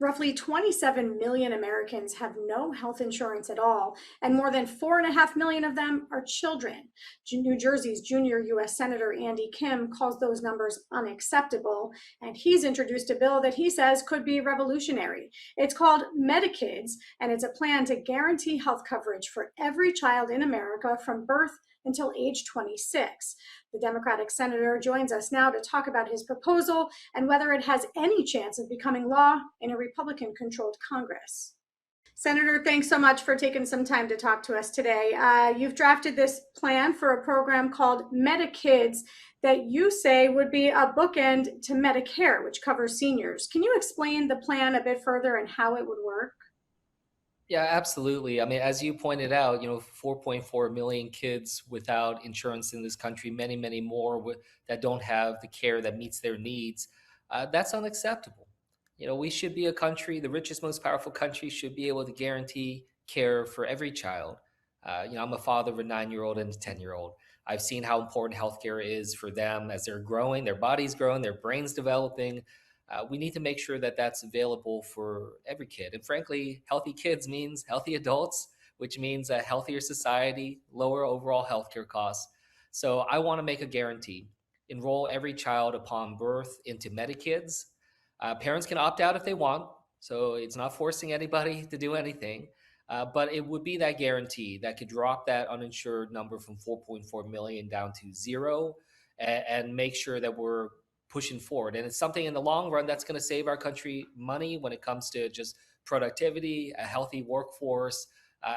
Roughly 27 million Americans have no health insurance at all, and more than 4.5 million of them are children. New Jersey's junior U.S. Senator Andy Kim calls those numbers unacceptable, and he's introduced a bill that he says could be revolutionary. It's called MediKids, and it's a plan to guarantee health coverage for every child in America from birth until age 26. The Democratic senator joins us now to talk about his proposal and whether it has any chance of becoming law in a Republican controlled Congress. Senator, thanks so much for taking some time to talk to us today. You've drafted this plan for a program called MediKids that you say would be a bookend to Medicare, which covers seniors. Can you explain the plan a bit further and how it would work? Yeah, absolutely. I mean, as you pointed out, 4.4 million kids without insurance in this country, many, many more that don't have the care that meets their needs. That's unacceptable. We should be a country, the richest, most powerful country should be able to guarantee care for every child. I'm a father of a 9-year-old and a 10-year-old. I've seen how important healthcare is for them as they're growing, their body's growing, their brain's developing. We need to make sure that that's available for every kid. And frankly, healthy kids means healthy adults, which means a healthier society, lower overall healthcare costs. So I want to make a guarantee. Enroll every child upon birth into MediKids. Parents can opt out if they want, so it's not forcing anybody to do anything. But it would be that guarantee that could drop that uninsured number from 4.4 million down to zero and make sure that we're pushing forward. And it's something in the long run that's going to save our country money when it comes to just productivity, a healthy workforce.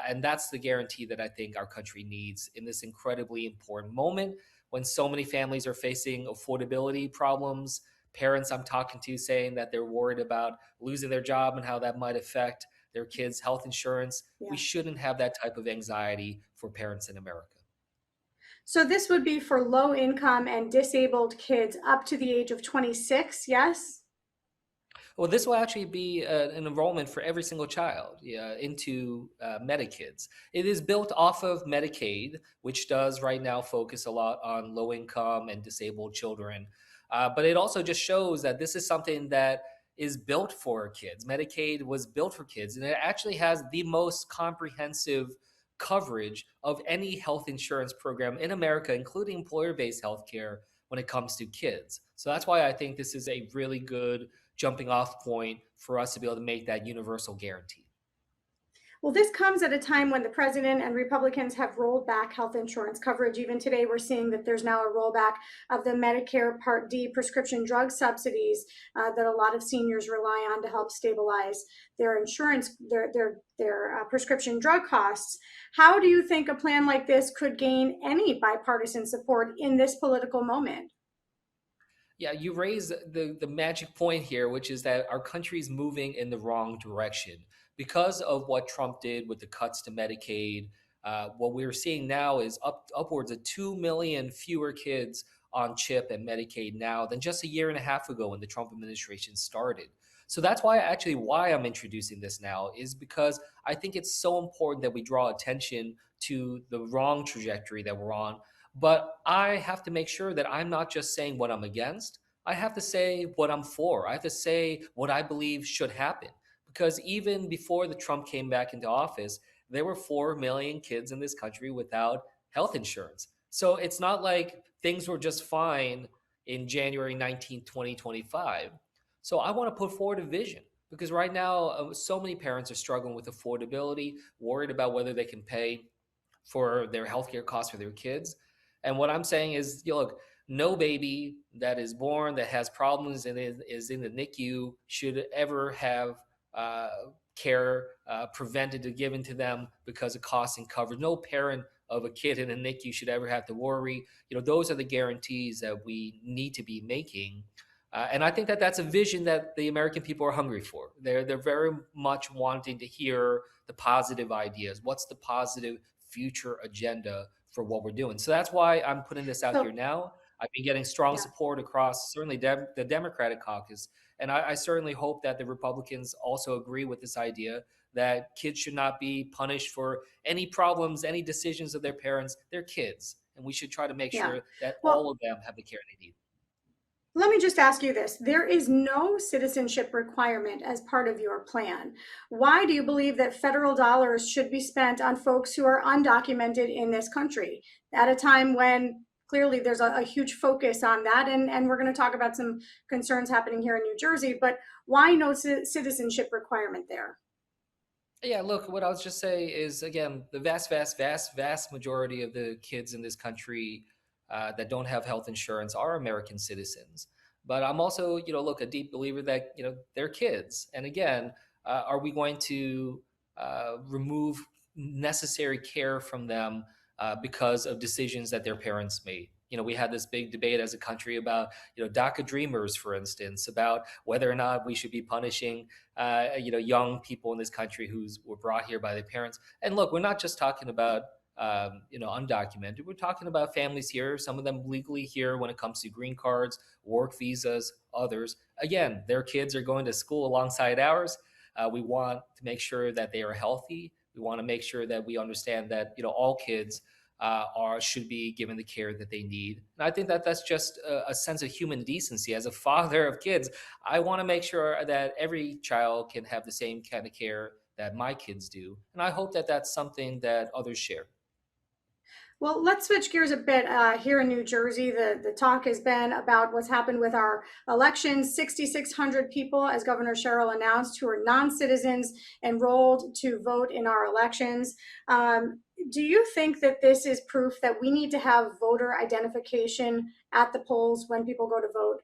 And that's the guarantee that I think our country needs in this incredibly important moment when so many families are facing affordability problems. Parents I'm talking to saying that they're worried about losing their job and how that might affect their kids' health insurance. We Yeah. shouldn't have that type of anxiety for parents in America. So this would be for low income and disabled kids up to the age of 26, yes? Well, this will actually be an enrollment for every single child into MediKids. It is built off of Medicaid, which does right now focus a lot on low income and disabled children. But it also just shows that this is something that is built for kids. Medicaid was built for kids, and it actually has the most comprehensive coverage of any health insurance program in America, including employer based healthcare when it comes to kids. So that's why I think this is a really good jumping off point for us to be able to make that universal guarantee. Well, this comes at a time when the president and Republicans have rolled back health insurance coverage. Even today, we're seeing that there's now a rollback of the Medicare Part D prescription drug subsidies that a lot of seniors rely on to help stabilize their insurance, their prescription drug costs. How do you think a plan like this could gain any bipartisan support in this political moment? Yeah, you raise the magic point here, which is that our country's moving in the wrong direction because of what Trump did with the cuts to Medicaid. What we're seeing now is upwards of 2 million fewer kids on CHIP and Medicaid now than just a year and a half ago when the Trump administration started. So that's why I'm introducing this now is because I think it's so important that we draw attention to the wrong trajectory that we're on, but I have to make sure that I'm not just saying what I'm against. I have to say what I'm for. I have to say what I believe should happen. Because even before the Trump came back into office, there were 4 million kids in this country without health insurance. So it's not like things were just fine in January 19th, 2025. So I want to put forward a vision because right now, so many parents are struggling with affordability, worried about whether they can pay for their healthcare costs for their kids. And what I'm saying is, look, no baby that is born that has problems and is in the NICU should ever have uh, care prevented or given to them because of costs and coverage. No parent of a kid in a NICU should ever have to worry. Those are the guarantees that we need to be making. And I think that that's a vision that the American people are hungry for. They're very much wanting to hear the positive ideas. What's the positive future agenda for what we're doing? So that's why I'm putting this out here So, now. I've been getting strong yeah. support across certainly the Democratic caucus, and I certainly hope that the Republicans also agree with this idea that kids should not be punished for any problems, any decisions of their parents. They're kids, and we should try to make Yeah. sure that all Well, of them have the care they need. Let me just ask you this. There is no citizenship requirement as part of your plan. Why do you believe that federal dollars should be spent on folks who are undocumented in this country at a time when clearly there's a huge focus on that? And we're going to talk about some concerns happening here in New Jersey, but why no citizenship requirement there? Yeah, look, what I'll just say is again, the vast, vast, vast, vast majority of the kids in this country that don't have health insurance are American citizens. But I'm also, look, a deep believer that they're kids. And again, are we going to remove necessary care from them because of decisions that their parents made? We had this big debate as a country about, DACA dreamers, for instance, about whether or not we should be punishing young people in this country who were brought here by their parents. And look, we're not just talking about undocumented. We're talking about families here, some of them legally here when it comes to green cards, work visas, others. Again, their kids are going to school alongside ours. We want to make sure that they are healthy. We want to make sure that we understand that all kids are should be given the care that they need. And I think that that's just a sense of human decency. As a father of kids, I want to make sure that every child can have the same kind of care that my kids do, and I hope that that's something that others share. Well, let's switch gears a bit. Here in New Jersey, the talk has been about what's happened with our elections. 6,600 people, as Governor Sherrill announced, who are non-citizens enrolled to vote in our elections. Do you think that this is proof that we need to have voter identification at the polls when people go to vote?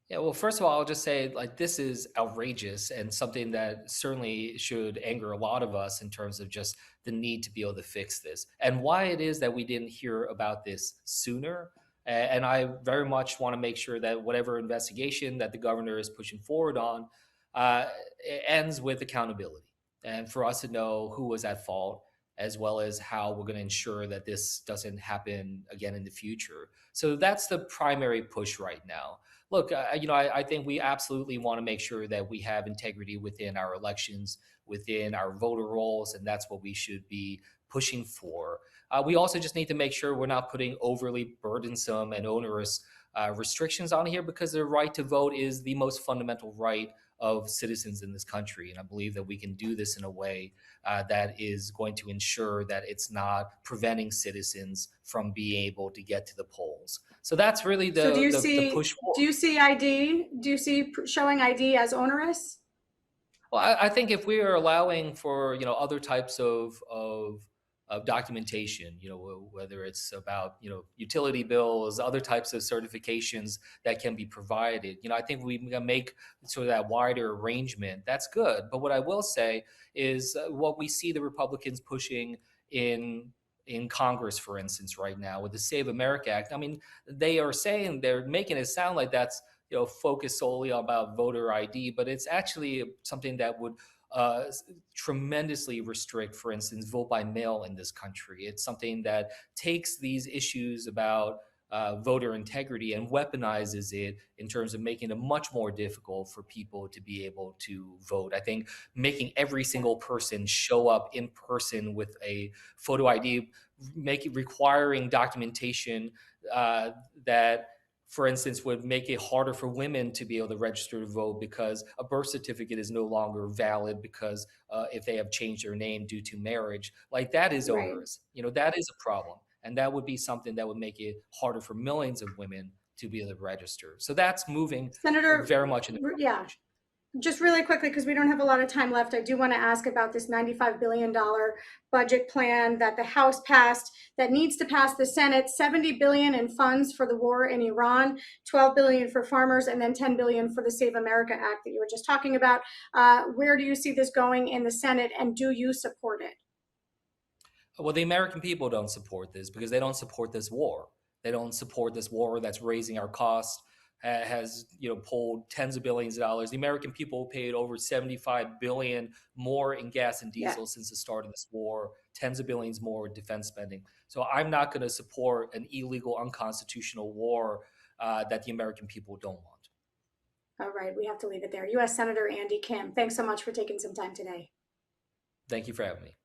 Yeah, well, first of all, I'll just say like this is outrageous and something that certainly should anger a lot of us in terms of just the need to be able to fix this and why it is that we didn't hear about this sooner. And I very much want to make sure that whatever investigation that the governor is pushing forward on it ends with accountability and for us to know who was at fault as well as how we're going to ensure that this doesn't happen again in the future. So that's the primary push right now. Look, I think we absolutely want to make sure that we have integrity within our elections, within our voter rolls, and that's what we should be pushing for. We also just need to make sure we're not putting overly burdensome and onerous restrictions on here because the right to vote is the most fundamental right of citizens in this country. And I believe that we can do this in a way that is going to ensure that it's not preventing citizens from being able to get to the polls. So that's really So the push do forward. you see ID? Do you see showing ID as onerous? Well, I think if we are allowing for other types of documentation, whether it's about utility bills, other types of certifications that can be provided, I think we can make sort of that wider arrangement. That's good. But what I will say is what we see the Republicans pushing in Congress, for instance, right now with the Save America Act. I mean, they are saying they're making it sound like that's focus solely about voter ID, but it's actually something that would uh, tremendously restrict, for instance, vote by mail in this country. It's something that takes these issues about voter integrity and weaponizes it in terms of making it much more difficult for people to be able to vote. I think making every single person show up in person with a photo ID, requiring documentation that for instance, would make it harder for women to be able to register to vote because a birth certificate is no longer valid because if they have changed their name due to marriage, like that is Right. onerous. That is a problem. And that would be something that would make it harder for millions of women to be able to register. So that's moving Senator, very much in the right yeah, direction. just really quickly, because we don't have a lot of time left, I do want to ask about this $95 billion budget plan that the House passed that needs to pass the Senate. 70 billion in funds for the war in Iran, 12 billion for farmers, and then 10 billion for the Save America Act that you were just talking about. Where do you see this going in the Senate, and do you support it? Well, the American people don't support this because they don't support this war. They don't support this war that's raising our costs, has pulled tens of billions of dollars. The American people paid over 75 billion more in gas and Yeah. diesel since the start of this war, tens of billions more in defense spending. So I'm not going to support an illegal, unconstitutional war that the American people don't want. All right, we have to leave it there. U.S. Senator Andy Kim, thanks so much for taking some time today. Thank you for having me.